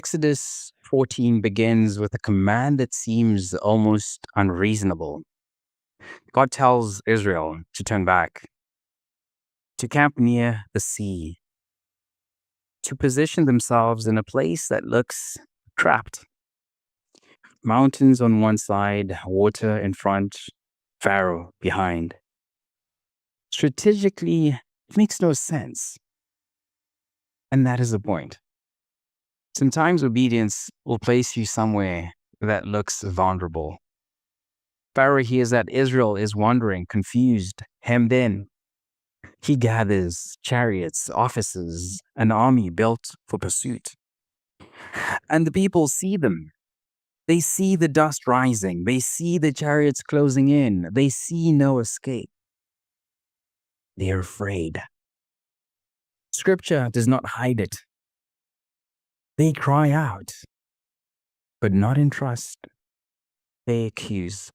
Exodus 14 begins with a command that seems almost unreasonable. God tells Israel to turn back, to camp near the sea, to position themselves in a place that looks trapped. Mountains on one side, water in front, Pharaoh behind. Strategically, it makes no sense. And that is the point. Sometimes obedience will place you somewhere that looks vulnerable. Pharaoh hears that Israel is wandering, confused, hemmed in. He gathers chariots, officers, an army built for pursuit. And the people see them. They see the dust rising. They see the chariots closing in. They see no escape. They are afraid. Scripture does not hide it. They cry out, but not in trust. They accuse.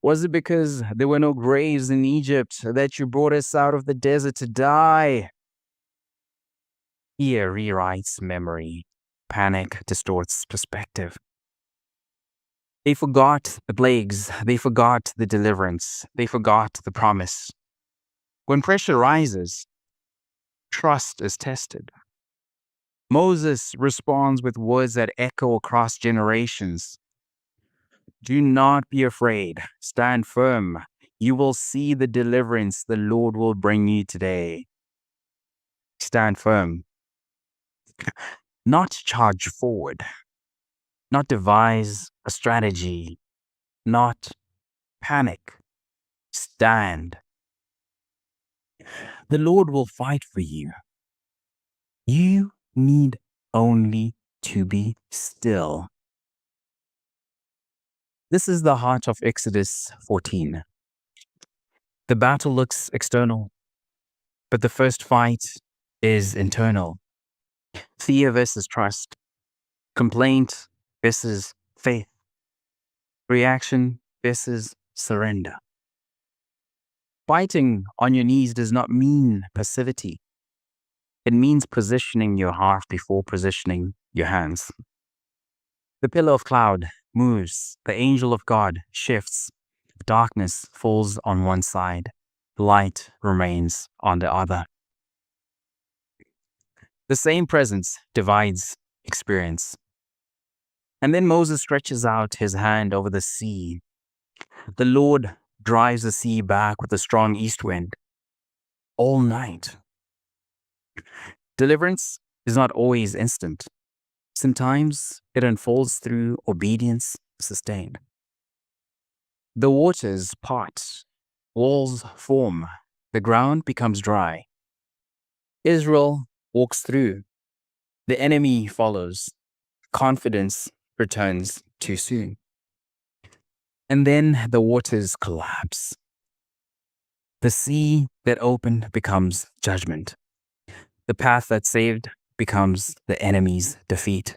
Was it because there were no graves in Egypt that you brought us out of the desert to die? Fear rewrites memory. Panic distorts perspective. They forgot the plagues. They forgot the deliverance. They forgot the promise. When pressure rises, trust is tested. Moses responds with words that echo across generations. Do not be afraid. Stand firm. You will see the deliverance the Lord will bring you today. Stand firm. Not charge forward. Not devise a strategy. Not panic. Stand. The Lord will fight for you. You need only to be still. This is the heart of Exodus 14. The battle looks external, but the first fight is internal. Fear versus trust. Complaint versus faith. Reaction versus surrender. Fighting on your knees does not mean passivity. It means positioning your heart before positioning your hands. The pillar of cloud moves. The angel of God shifts. Darkness falls on one side. Light remains on the other. The same presence divides experience. And then Moses stretches out his hand over the sea. The Lord drives the sea back with a strong east wind all night. Deliverance is not always instant. Sometimes it unfolds through obedience sustained. The waters part, walls form, the ground becomes dry. Israel walks through, the enemy follows, confidence returns too soon. And then the waters collapse. The sea that opened becomes judgment. The path that saved becomes the enemy's defeat.